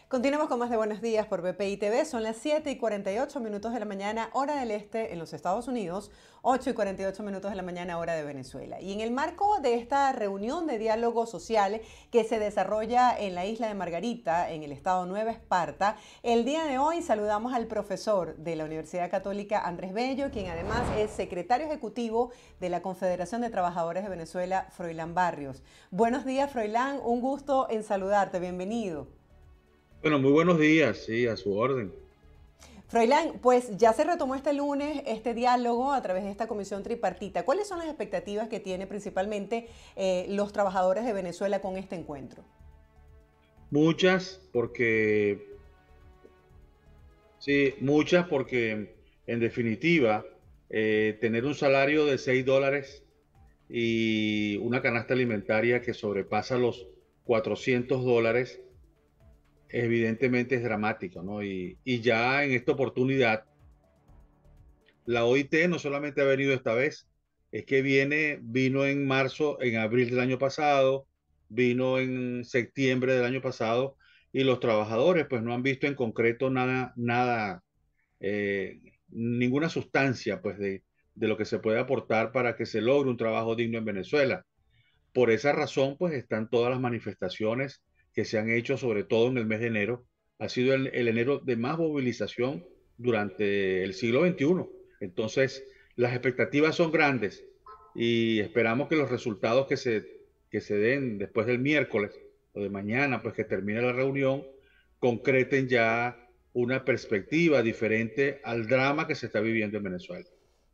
Continuamos con más de Buenos Días por BPI TV. Son las 7:48 de la mañana, hora del este en los Estados Unidos, 8:48 de la mañana, hora de Venezuela. Y en el marco de esta reunión de diálogo social que se desarrolla en la isla de Margarita, en el estado Nueva Esparta, el día de hoy saludamos al profesor de la Universidad Católica Andrés Bello, quien además es secretario ejecutivo de la Confederación de Trabajadores de Venezuela, Froilán Barrios. Buenos días, Froilán, un gusto en saludarte, bienvenido. Bueno, muy buenos días, sí, a su orden. Froilán, pues ya se retomó este lunes este diálogo a través de esta comisión tripartita. ¿Cuáles son las expectativas que tiene principalmente los trabajadores de Venezuela con este encuentro? Muchas porque, sí, muchas porque en definitiva, tener un salario de $6 y una canasta alimentaria que sobrepasa los $400, evidentemente es dramático, ¿no? Y ya en esta oportunidad, la OIT no solamente ha venido esta vez, es que vino en marzo, en abril del año pasado, vino en septiembre del año pasado, y los trabajadores pues no han visto en concreto nada, eh, ninguna sustancia pues de lo que se puede aportar para que se logre un trabajo digno en Venezuela. Por esa razón pues están todas las manifestaciones que se han hecho, sobre todo en el mes de enero. Ha sido el enero de más movilización durante el siglo XXI. Entonces, las expectativas son grandes y esperamos que los resultados que se den después del miércoles o de mañana, pues que termine la reunión, concreten ya una perspectiva diferente al drama que se está viviendo en Venezuela.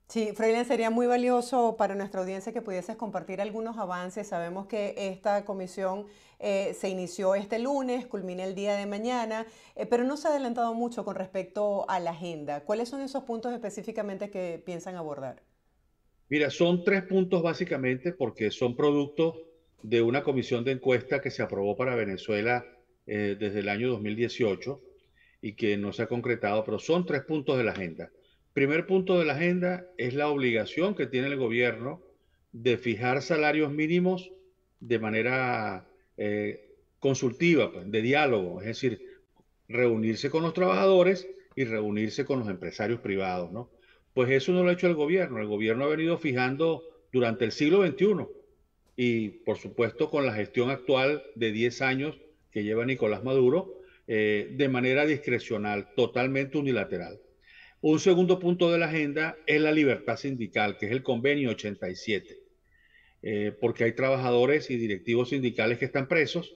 Sí, Froilán, sería muy valioso para nuestra audiencia que pudieses compartir algunos avances. Sabemos que esta comisión se inició este lunes, culmina el día de mañana, pero no se ha adelantado mucho con respecto a la agenda. ¿Cuáles son esos puntos específicamente que piensan abordar? Mira, son tres puntos básicamente porque son productos de una comisión de encuesta que se aprobó para Venezuela desde el año 2018 y que no se ha concretado, pero son tres puntos de la agenda. Primer punto de la agenda es la obligación que tiene el gobierno de fijar salarios mínimos de manera consultiva, pues, de diálogo, es decir, reunirse con los trabajadores y reunirse con los empresarios privados, ¿no? Pues eso no lo ha hecho el gobierno ha venido fijando durante el siglo XXI y por supuesto con la gestión actual de 10 años que lleva Nicolás Maduro, de manera discrecional, totalmente unilateral. Un segundo punto de la agenda es la libertad sindical, que es el convenio 87, porque hay trabajadores y directivos sindicales que están presos,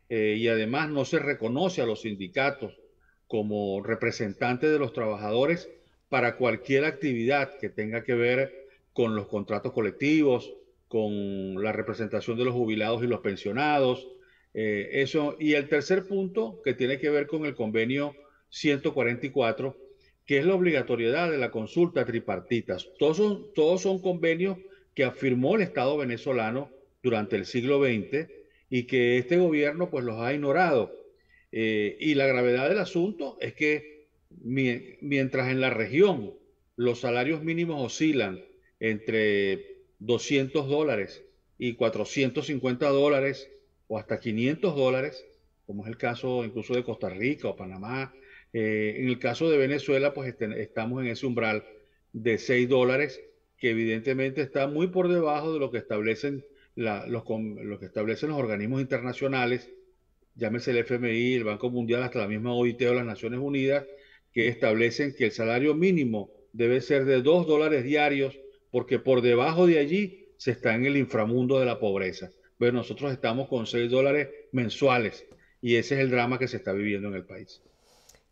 y además no se reconoce a los sindicatos como representantes de los trabajadores para cualquier actividad que tenga que ver con los contratos colectivos, con la representación de los jubilados y los pensionados. Eso. Y el tercer punto, que tiene que ver con el convenio 144, que es la obligatoriedad de la consulta tripartita. Todos son convenios que afirmó el Estado venezolano durante el siglo XX y que este gobierno pues los ha ignorado. Y la gravedad del asunto es que mientras en la región los salarios mínimos oscilan entre $200 y $450 o hasta $500, como es el caso incluso de Costa Rica o Panamá. En el caso de Venezuela, pues estamos en ese umbral de $6, que evidentemente está muy por debajo de lo que establecen lo que establecen los organismos internacionales, llámese el FMI, el Banco Mundial, hasta la misma OIT o las Naciones Unidas, que establecen que el salario mínimo debe ser de $2 diarios, porque por debajo de allí se está en el inframundo de la pobreza. Pero nosotros estamos con $6 mensuales y ese es el drama que se está viviendo en el país.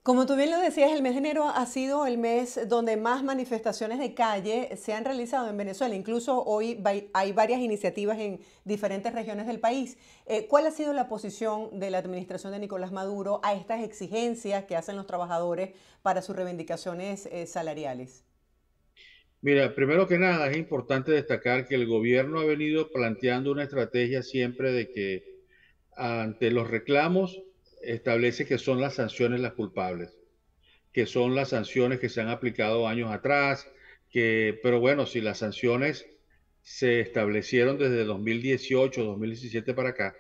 Como tú bien lo decías, el mes de enero ha sido el mes donde más manifestaciones de calle se han realizado en Venezuela. Incluso hoy hay varias iniciativas en diferentes regiones del país. ¿Cuál ha sido la posición de la administración de Nicolás Maduro a estas exigencias que hacen los trabajadores para sus reivindicaciones salariales? Mira, primero que nada es importante destacar que el gobierno ha venido planteando una estrategia siempre de que ante los reclamos establece que son las sanciones las culpables, que son las sanciones que se han aplicado años atrás, pero bueno, si las sanciones se establecieron desde 2018, 2017 para acá,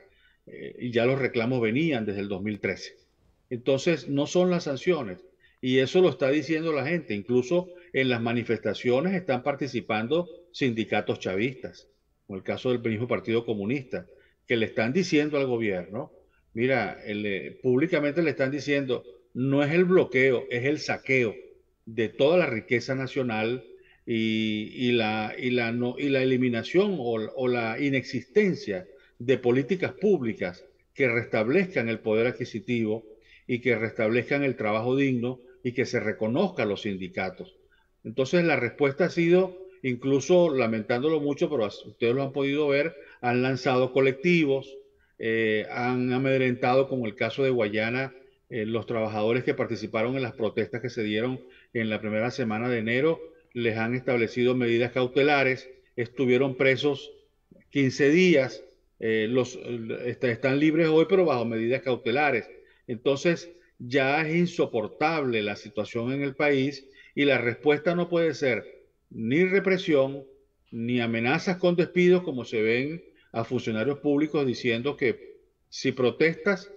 y ya los reclamos venían desde el 2013. Entonces, no son las sanciones. Y eso lo está diciendo la gente. Incluso en las manifestaciones están participando sindicatos chavistas, como el caso del mismo Partido Comunista, que le están diciendo al gobierno, mira, públicamente le están diciendo, no es el bloqueo, es el saqueo de toda la riqueza nacional y la eliminación o la inexistencia de políticas públicas que restablezcan el poder adquisitivo y que restablezcan el trabajo digno y que se reconozcan los sindicatos. Entonces la respuesta ha sido, incluso lamentándolo mucho, pero ustedes lo han podido ver, han lanzado colectivos, han amedrentado, como el caso de Guayana, los trabajadores que participaron en las protestas que se dieron en la primera semana de enero, les han establecido medidas cautelares, estuvieron presos 15 días, están libres hoy, pero bajo medidas cautelares. Entonces, ya es insoportable la situación en el país y la respuesta no puede ser ni represión, ni amenazas con despidos, como se ven a funcionarios públicos diciendo que si protestas,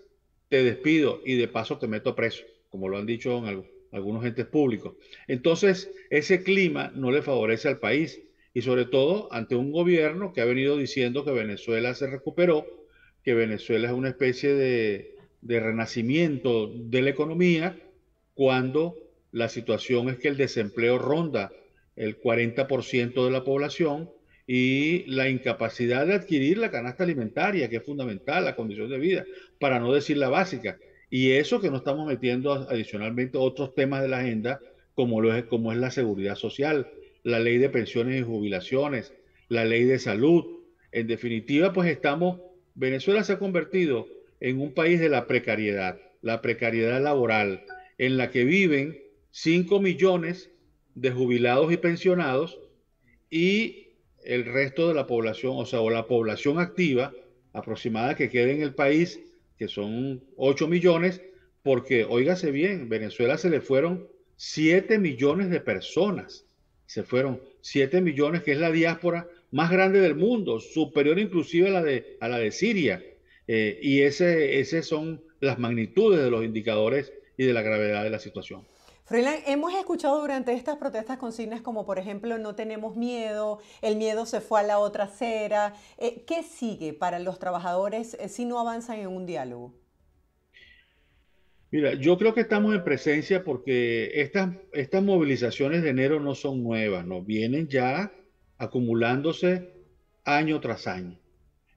te despido y de paso te meto preso, como lo han dicho en algunos entes públicos. Entonces, ese clima no le favorece al país y sobre todo ante un gobierno que ha venido diciendo que Venezuela se recuperó, que Venezuela es una especie de renacimiento de la economía, cuando la situación es que el desempleo ronda el 40% de la población y la incapacidad de adquirir la canasta alimentaria, que es fundamental, la condición de vida, para no decir la básica. Y eso que no estamos metiendo adicionalmente otros temas de la agenda, como es la seguridad social, la ley de pensiones y jubilaciones, la ley de salud. En definitiva, pues Venezuela se ha convertido en un país de la precariedad laboral, en la que viven 5 millones de jubilados y pensionados y el resto de la población, o sea, o la población activa aproximada que queda en el país, que son 8 millones, porque, óigase bien, Venezuela se le fueron 7 millones de personas, se fueron 7 millones, que es la diáspora más grande del mundo, superior inclusive a la de Siria. Y ese son las magnitudes de los indicadores y de la gravedad de la situación. Froilán, hemos escuchado durante estas protestas consignas como por ejemplo no tenemos miedo, el miedo se fue a la otra acera. ¿Qué sigue para los trabajadores si no avanzan en un diálogo? Mira, yo creo que estamos en presencia porque estas movilizaciones de enero no son nuevas, no vienen ya acumulándose año tras año.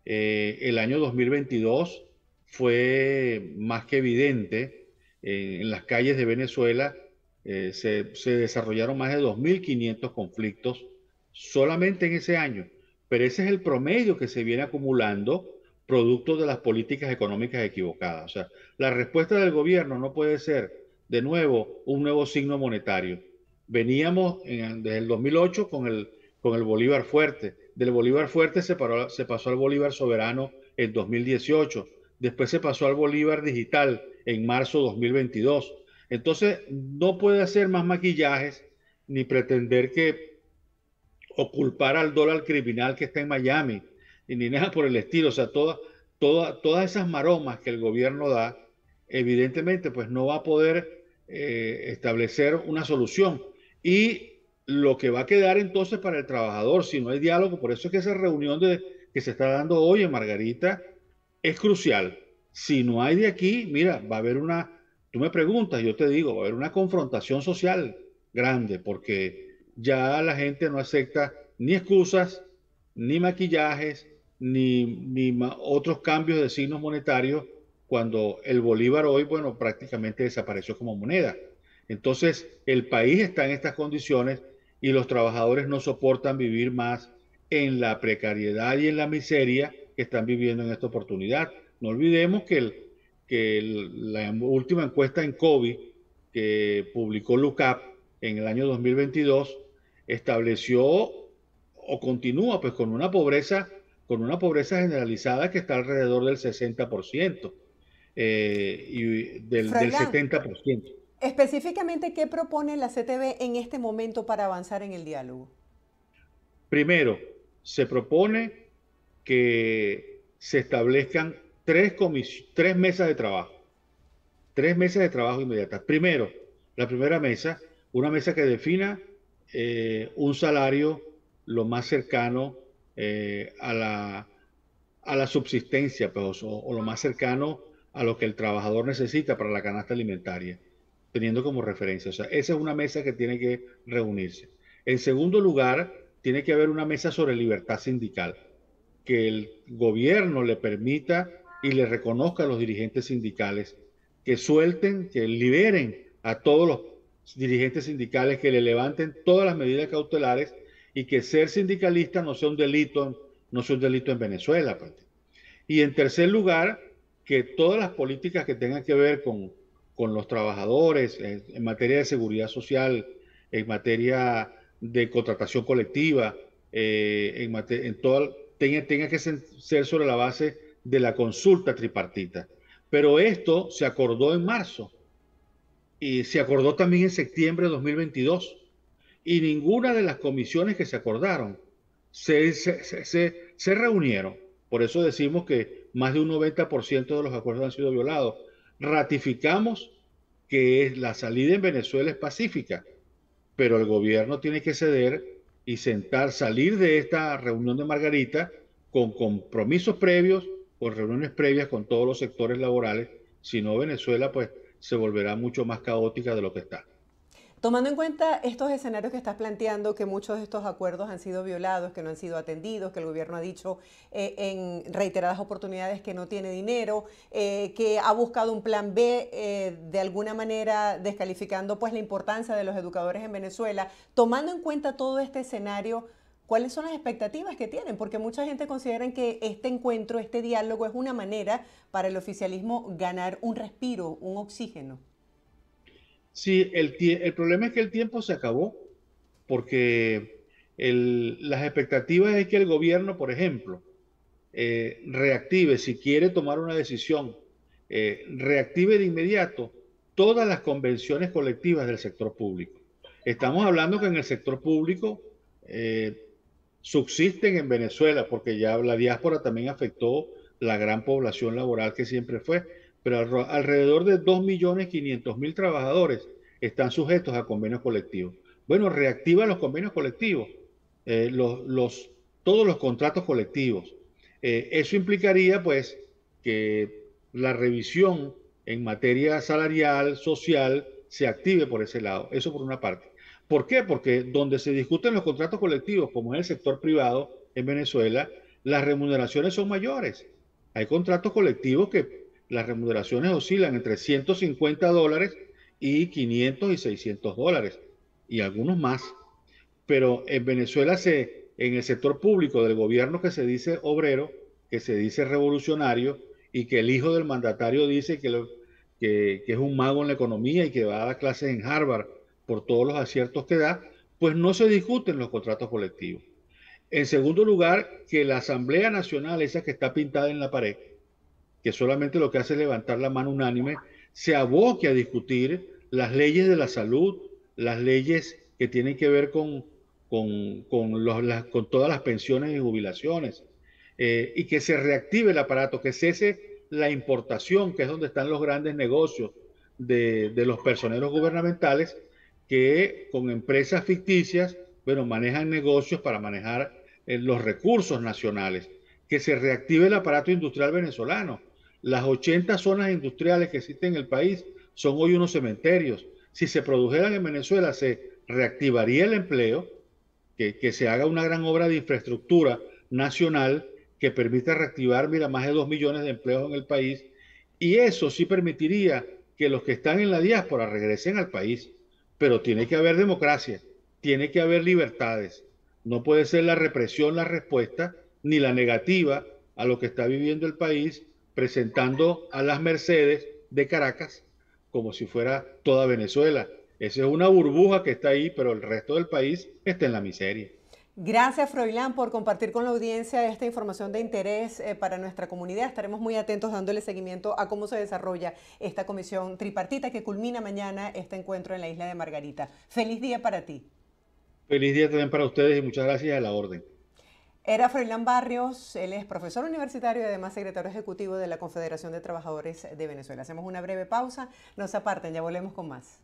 El año 2022 fue más que evidente. En las calles de Venezuela se desarrollaron más de 2.500 conflictos solamente en ese año. Pero ese es el promedio que se viene acumulando producto de las políticas económicas equivocadas. O sea, la respuesta del gobierno no puede ser, de nuevo, un nuevo signo monetario. Veníamos desde el 2008 con el Bolívar fuerte. Del Bolívar fuerte se pasó al Bolívar soberano en 2018. Después se pasó al Bolívar digital en marzo 2022. Entonces, no puede hacer más maquillajes ni pretender que o culpar al dólar criminal que está en Miami, y ni nada por el estilo. O sea, todas esas maromas que el gobierno da, evidentemente, pues no va a poder establecer una solución. Y lo que va a quedar entonces para el trabajador, si no hay diálogo, por eso es que esa reunión que se está dando hoy en Margarita es crucial. Si no hay de aquí, mira, va a haber tú me preguntas, yo te digo, va a haber una confrontación social grande, porque ya la gente no acepta ni excusas, ni maquillajes, ni otros cambios de signos monetarios, cuando el bolívar hoy, bueno, prácticamente desapareció como moneda. Entonces, el país está en estas condiciones y los trabajadores no soportan vivir más en la precariedad y en la miseria que están viviendo en esta oportunidad. No olvidemos la última encuesta en COVID que publicó LUCAP en el año 2022 estableció o continúa pues con una pobreza generalizada que está alrededor del 60% y del Froilán, 70%. específicamente, ¿qué propone la CTV en este momento para avanzar en el diálogo? Primero, se propone que se establezcan tres mesas de trabajo. 3 mesas de trabajo inmediatas. Primero, la primera mesa, una mesa que defina un salario lo más cercano a la subsistencia, pues, o lo más cercano a lo que el trabajador necesita para la canasta alimentaria, teniendo como referencia. O sea, esa es una mesa que tiene que reunirse. En segundo lugar, tiene que haber una mesa sobre libertad sindical, que el gobierno le permita y le reconozca a los dirigentes sindicales que suelten, que liberen a todos los dirigentes sindicales, que le levanten todas las medidas cautelares y que ser sindicalista no sea un delito, no sea un delito en Venezuela. Y en tercer lugar, que todas las políticas que tengan que ver con los trabajadores en materia de seguridad social, en materia de contratación colectiva, en todo, tenga que ser sobre la base de la consulta tripartita. Pero esto se acordó en marzo y se acordó también en septiembre de 2022 y ninguna de las comisiones que se acordaron se reunieron. Por eso decimos que más de un 90% de los acuerdos han sido violados. Ratificamos que la salida en Venezuela es pacífica, pero el gobierno tiene que ceder y salir de esta reunión de Margarita con compromisos previos, con reuniones previas con todos los sectores laborales. Si no, Venezuela pues se volverá mucho más caótica de lo que está. Tomando en cuenta estos escenarios que estás planteando, que muchos de estos acuerdos han sido violados, que no han sido atendidos, que el gobierno ha dicho en reiteradas oportunidades que no tiene dinero, que ha buscado un plan B, de alguna manera descalificando pues la importancia de los educadores en Venezuela, tomando en cuenta todo este escenario, ¿cuáles son las expectativas que tienen? Porque mucha gente considera que este encuentro, este diálogo es una manera para el oficialismo ganar un respiro, un oxígeno. Sí, el problema es que el tiempo se acabó, porque las expectativas es que el gobierno, por ejemplo, reactive, si quiere tomar una decisión, reactive de inmediato todas las convenciones colectivas del sector público. Estamos hablando que en el sector público subsisten en Venezuela, porque ya la diáspora también afectó la gran población laboral que siempre fue, pero alrededor de 2.500.000 trabajadores están sujetos a convenios colectivos. Bueno, reactiva los convenios colectivos, eh, los, los, todos los contratos colectivos. Eso implicaría, pues, que la revisión en materia salarial, social, se active por ese lado. Eso por una parte. ¿Por qué? Porque donde se discuten los contratos colectivos, como en el sector privado en Venezuela, las remuneraciones son mayores. Hay contratos colectivos que las remuneraciones oscilan entre $150 y 500 y $600 y algunos más. Pero en Venezuela en el sector público del gobierno que se dice obrero, que se dice revolucionario y que el hijo del mandatario dice que es un mago en la economía y que va a dar clases en Harvard por todos los aciertos que da, pues no se discuten los contratos colectivos. En segundo lugar, que la Asamblea Nacional, esa que está pintada en la pared, que solamente lo que hace es levantar la mano unánime, se aboque a discutir las leyes de la salud, las leyes que tienen que ver con todas las pensiones y jubilaciones, y que se reactive el aparato, que cese la importación, que es donde están los grandes negocios de los personeros gubernamentales, que con empresas ficticias, bueno, manejan negocios para manejar los recursos nacionales, que se reactive el aparato industrial venezolano. Las 80 zonas industriales que existen en el país son hoy unos cementerios. Si se produjeran en Venezuela, se reactivaría el empleo, que se haga una gran obra de infraestructura nacional que permita reactivar, mira, más de 2 millones de empleos en el país. Y eso sí permitiría que los que están en la diáspora regresen al país. Pero tiene que haber democracia, tiene que haber libertades. No puede ser la represión la respuesta, ni la negativa a lo que está viviendo el país, presentando a las mercedes de Caracas como si fuera toda Venezuela. Esa es una burbuja que está ahí, pero el resto del país está en la miseria. Gracias, Froilán, por compartir con la audiencia esta información de interés para nuestra comunidad. Estaremos muy atentos dándole seguimiento a cómo se desarrolla esta comisión tripartita que culmina mañana este encuentro en la isla de Margarita. Feliz día para ti. Feliz día también para ustedes y muchas gracias a la orden. Era Froilán Barrios, él es profesor universitario y además secretario ejecutivo de la Confederación de Trabajadores de Venezuela. Hacemos una breve pausa, no se aparten, ya volvemos con más.